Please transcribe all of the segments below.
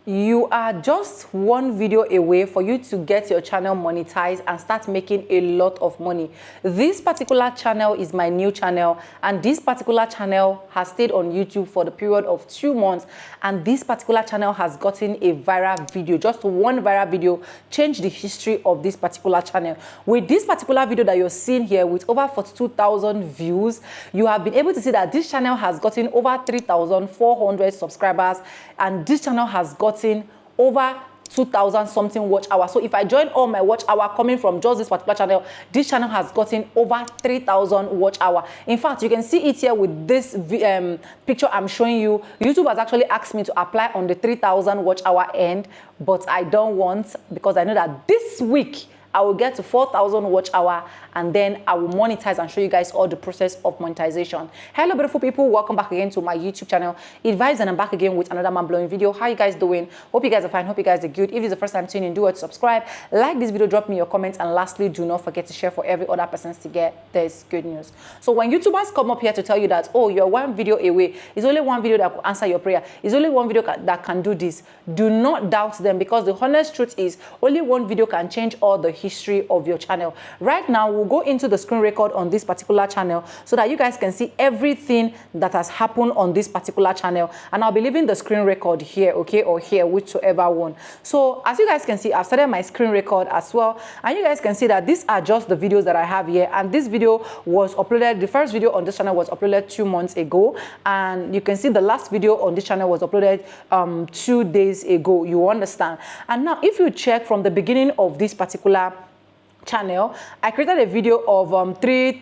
You are just one video away for you to get your channel monetized and start making a lot of money. This particular channel is my new channel, and this particular channel has stayed on YouTube for the period of 2 months, and this particular channel has gotten a viral video. Just one viral video changed the history of this particular channel. With this particular video that you're seeing here with over 42,000 views, you have been able to see that this channel has gotten over 3,400 subscribers, and this channel has gotten over 2,000 something watch hours. So if I join all my watch hour coming from just this particular channel, this channel has gotten over 3,000 watch hour. In fact, you can see it here with this picture I'm showing you. YouTube has actually asked me to apply on the 3,000 watch hour end, but I don't want, because I know that this week I will get to 4,000 watch hour, and then I will monetize and show you guys all the process of monetization. Hello beautiful people, welcome back again to my YouTube channel. It Vibes, and I'm back again with another mind-blowing video. How you guys doing? Hope you guys are fine, hope you guys are good. If it's the first time tuning in, do it, subscribe, like this video, drop me your comments, and lastly, do not forget to share for every other person to get this good news. So when YouTubers come up here to tell you that, oh, you're one video away, it's only one video that will answer your prayer, it's only one video that can do this, do not doubt them, because the honest truth is only one video can change all the history of your channel. Right now, we'll go into the screen record on this particular channel so that you guys can see everything that has happened on this particular channel, and I'll be leaving the screen record here, okay, or here, whichever one. So as you guys can see, I've started my screen record as well, and you guys can see that these are just the videos that I have here, and this video was uploaded, the first video on this channel was uploaded 2 months ago, and you can see the last video on this channel was uploaded 2 days ago. You understand? And now if you check from the beginning of this particular channel, I created a video of 3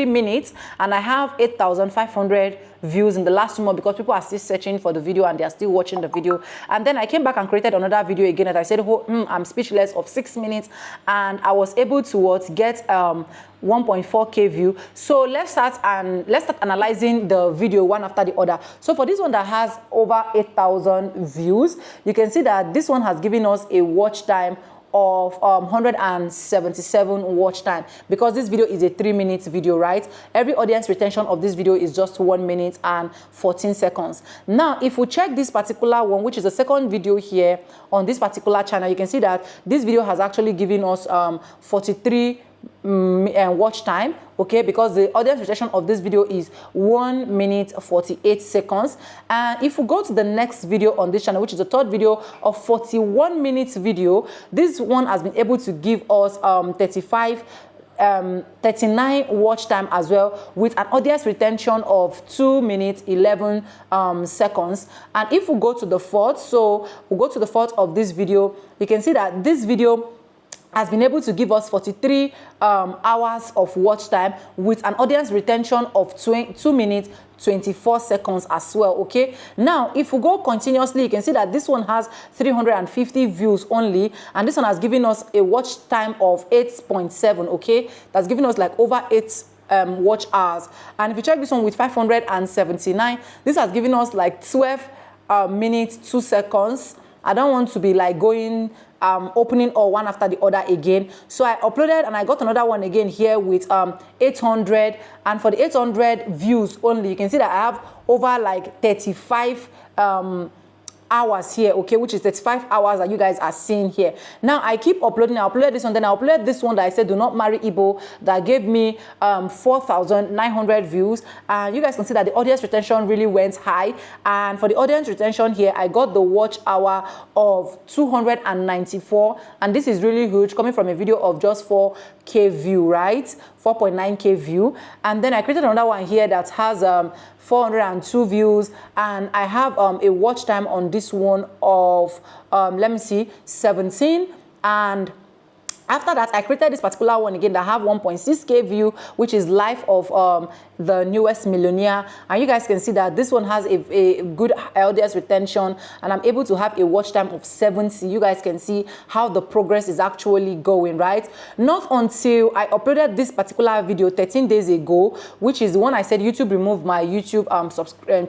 minutes, and I have 8,500 views in the last 2 months, because people are still searching for the video and they are still watching the video. And then I came back and created another video again that I said, oh, I'm speechless, of 6 minutes, and I was able to get 1.4k view. So let's start analyzing the video one after the other. So for this one that has over 8,000 views, you can see that this one has given us a watch time of 177 watch time, because this video is a 3 minutes video, right? Every audience retention of this video is just 1 minute and 14 seconds. Now if we check this particular one, which is the second video here on this particular channel, you can see that this video has actually given us 43 watch time, okay, because the audience retention of this video is 1 minute 48 seconds. And if we go to the next video on this channel, which is the third video of 41 minutes video, this one has been able to give us 39 watch time as well, with an audience retention of 2 minutes 11 seconds. And if we go to the fourth, so we go to the fourth of this video, you can see that this video has been able to give us 43 hours of watch time, with an audience retention of 2 minutes 24 seconds as well, okay? Now if we go continuously, you can see that this one has 350 views only, and this one has given us a watch time of 8.7, okay? That's giving us like over 8 watch hours. And if you check this one with 579, this has given us like 12 minutes 2 seconds. I don't want to be like going opening all one after the other again, so I uploaded and I got another one again here with 800, and for the 800 views only, you can see that I have over like 35 hours here, okay, which is 35 hours that you guys are seeing here. Now I keep uploading. I uploaded this one, then I uploaded this one that I said do not marry Igbo, that gave me 4,900 views, and you guys can see that the audience retention really went high. And for the audience retention here, I got the watch hour of 294, and this is really huge, coming from a video of just 4k view, right? 4.9k view. And then I created another one here that has 402 views, and I have a watch time on this one of let me see, 17. And after that, I created this particular one again that have 1.6k view, which is Life of the Newest Millionaire. And you guys can see that this one has a good audience retention, and I'm able to have a watch time of 70. You guys can see how the progress is actually going, right? Not until I uploaded this particular video 13 days ago, which is the one I said YouTube removed my YouTube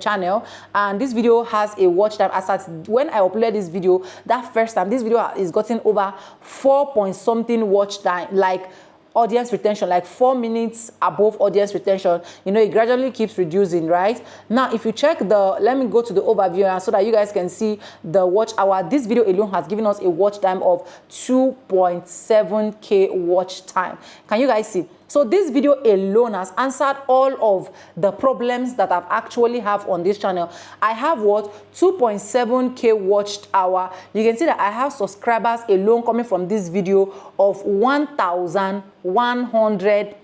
channel, and this video has a watch time as at when I uploaded this video that first time. This video is gotten over 4 point something watch time, like audience retention, like 4 minutes above audience retention. You know, it gradually keeps reducing, right? Now, if you check let me go to the overview so that you guys can see the watch hour. This video alone has given us a watch time of 2.7K watch time. Can you guys see? So this video alone has answered all of the problems that I've actually have on this channel. I have what? 2.7K watched hour. You can see that I have subscribers alone coming from this video of 1,100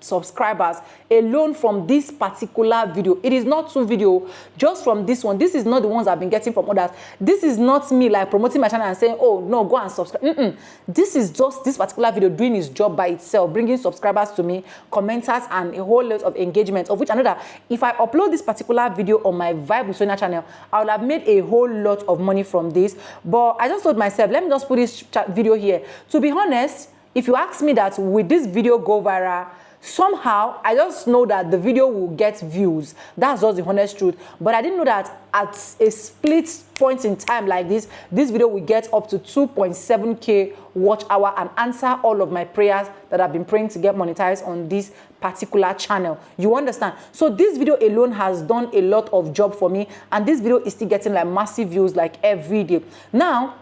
subscribers alone from this particular video. It is not 2 videos, just from this one. This is not the ones I've been getting from others. This is not me like promoting my channel and saying, oh no, go and subscribe. This is just this particular video doing its job by itself, bringing subscribers to me, commenters, and a whole lot of engagement, of which I know that if I upload this particular video on my Vibe with Sonia channel, I would have made a whole lot of money from this. But I just told myself, let me just put this video here. To be honest, if you ask me that, will this video go viral? Somehow, I just know that the video will get views. That's just the honest truth. But I didn't know that at a split point in time like this video will get up to 2.7K watch hour and answer all of my prayers that I've been praying to get monetized on this particular channel. You understand? So this video alone has done a lot of job for me, and this video is still getting like massive views like every day. Now,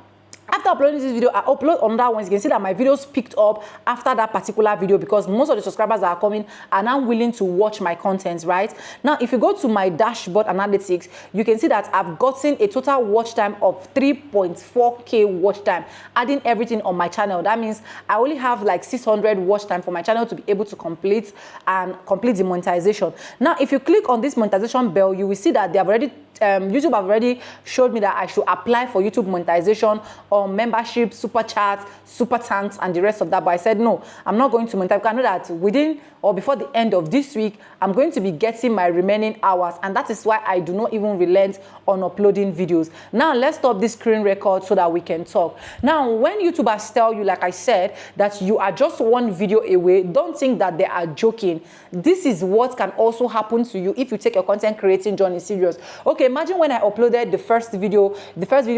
after uploading this video, I upload another one. You can see that my videos picked up after that particular video because most of the subscribers that are coming are now willing to watch my content, right? Now, if you go to my dashboard analytics, you can see that I've gotten a total watch time of 3.4K watch time, adding everything on my channel. That means I only have like 600 watch time for my channel to be able to complete the monetization. Now, if you click on this monetization bell, you will see that they have already YouTube have already showed me that I should apply for YouTube monetization or membership, super chats, super thanks, and the rest of that. But I said, no, I'm not going to monetize. I know that within or before the end of this week, I'm going to be getting my remaining hours. And that is why I do not even relent on uploading videos. Now, let's stop this screen record so that we can talk. Now, when YouTubers tell you, like I said, that you are just one video away, don't think that they are joking. This is what can also happen to you if you take your content creating journey serious. Okay, imagine when I uploaded the first video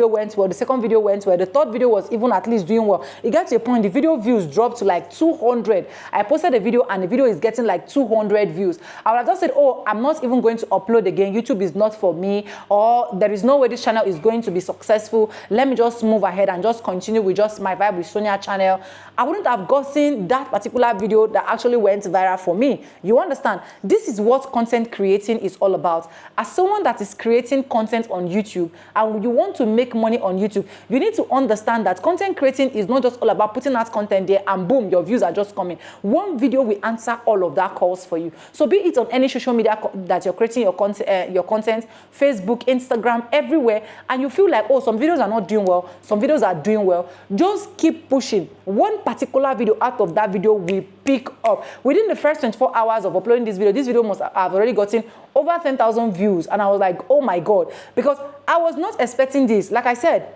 went well, the second video went well, the third video was even at least doing well. It got to a point, the video views dropped to like 200. I posted a video and the video is getting like 200 views. I would have just said, oh, I'm not even going to upload again. YouTube is not for me, or there is no way this channel is going to be successful. Let me just move ahead and just continue with just my Vibe with Sonia channel. I wouldn't have gotten that particular video that actually went viral for me. You understand? This is what content creating is all about. As someone that is creating content on YouTube and you want to make money on YouTube, you need to understand that content creating is not just all about putting out content there and boom, your views are just coming. One video will answer all of that calls for you. So be it on any social media that you're creating your content, Facebook, Instagram, everywhere, and you feel like, oh, some videos are not doing well, some videos are doing well, just keep pushing. One particular video out of that video will pick up. Within the first 24 hours of uploading this video must have already gotten over 10,000 views, and I was like, oh my God, because I was not expecting this. Like I said,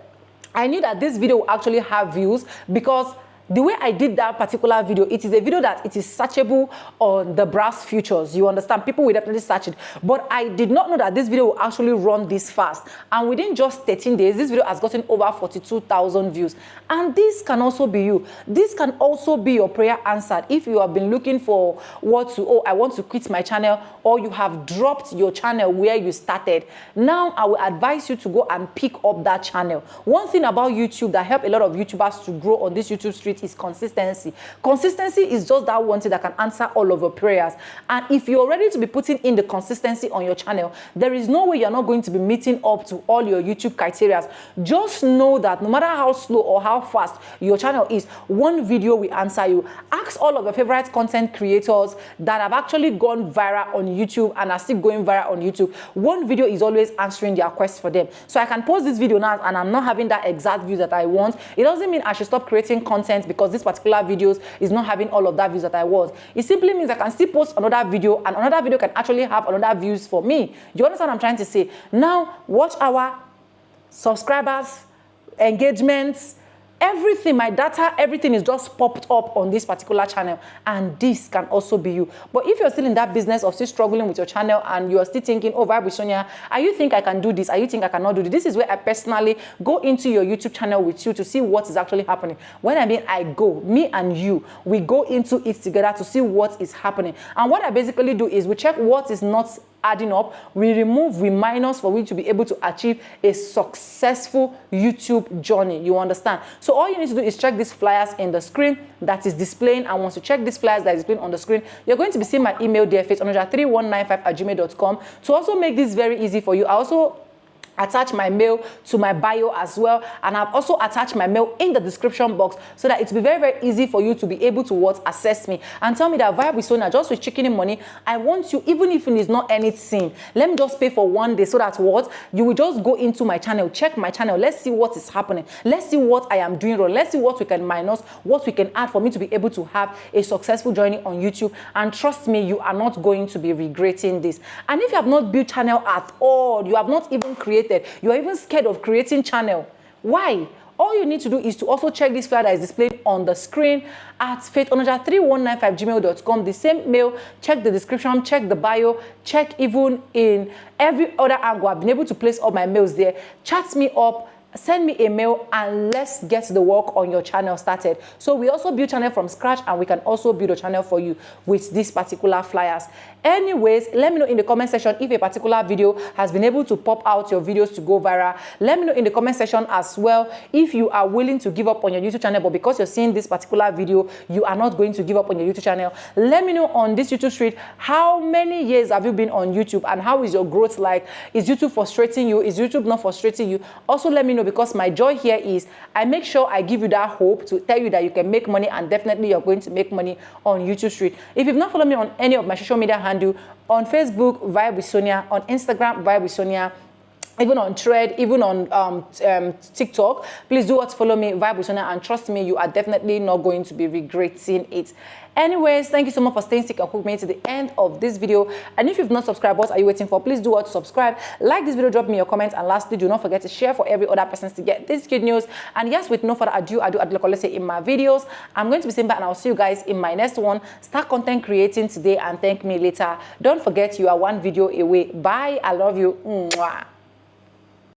I knew that this video would actually have views because the way I did that particular video, it is a video that it is searchable on the browse features. You understand? People will definitely search it. But I did not know that this video will actually run this fast. And within just 13 days, this video has gotten over 42,000 views. And this can also be you. This can also be your prayer answered. If you have been looking for I want to quit my channel, or you have dropped your channel where you started, now I will advise you to go and pick up that channel. One thing about YouTube that help a lot of YouTubers to grow on this YouTube street is consistency. Consistency is just that one thing that can answer all of your prayers. And if you're ready to be putting in the consistency on your channel, there is no way you're not going to be meeting up to all your YouTube criteria. Just know that no matter how slow or how fast your channel is, one video will answer you. Ask all of your favorite content creators that have actually gone viral on YouTube and are still going viral on YouTube. One video is always answering their quest for them. So I can post this video now and I'm not having that exact view that I want. It doesn't mean I should stop creating content because this particular videos is not having all of that views that I want. It simply means I can still post another video and another video can actually have another views for me. You understand what I'm trying to say? Now, watch hour, subscribers, engagements, Everything, my data, everything is just popped up on this particular channel, and this can also be you. But if you're still in that business of still struggling with your channel and you're still thinking, oh, Vibe with Sonia, are you think I can do this? Are you think I cannot do this? This is where I personally go into your YouTube channel with you to see what is actually happening. When I mean I go, me and you, we go into it together to see what is happening. And what I basically do is we check what is not adding up, we remove, we minus for you to be able to achieve a successful YouTube journey. You understand? So all you need to do is check these flyers in the screen that is displaying, and once you check these flyers that is displaying on the screen, you're going to be seeing my email there, faithonanja3195@gmail.com. To also make this very easy for you, I also attach my mail to my bio as well, and I've also attached my mail in the description box so that it will be very, very easy for you to be able to access me and tell me that Vibe with Sonia, just with chicken money, I want you, even if it is not anything, let me just pay for one day so that you will just go into my channel, check my channel, let's see what is happening, let's see what I am doing wrong, let's see what we can minus, what we can add for me to be able to have a successful journey on YouTube. And trust me, you are not going to be regretting this. And if you have not built channel at all, you have not even created, you are even scared of creating channel. Why? All you need to do is to also check this flyer that is displayed on the screen at faithonanja3195@gmail.com. The same mail, check the description, check the bio, check even in every other angle. I've been able to place all my mails there. Chat me up, send me a mail, and let's get the work on your channel started. So we also build channel from scratch, and we can also build a channel for you with these particular flyers. Anyways, let me know in the comment section if a particular video has been able to pop out your videos to go viral. Let me know in the comment section as well if you are willing to give up on your YouTube channel, but because you're seeing this particular video, you are not going to give up on your YouTube channel. Let me know on this YouTube street, how many years have you been on YouTube and how is your growth like? Is YouTube frustrating you? Is YouTube not frustrating you? Also let me know, because my joy here is I make sure I give you that hope to tell you that you can make money, and definitely you're going to make money on YouTube street. If you've not followed me on any of my social media handle, on Facebook, Vibe with Sonia, on Instagram, Vibe with Sonia, even on Thread, even on TikTok, please do follow me, Vibe with Sonia, and trust me, you are definitely not going to be regretting it. Anyways, thank you so much for staying stick and with me to the end of this video. And if you've not subscribed, what are you waiting for? Please do subscribe, like this video, drop me your comments, and lastly, do not forget to share for every other person to get this good news. And yes, with no further ado, I do let's say in my videos. I'm going to be saying back, and I'll see you guys in my next one. Start content creating today and thank me later. Don't forget, you are one video away. Bye. I love you. Mwah.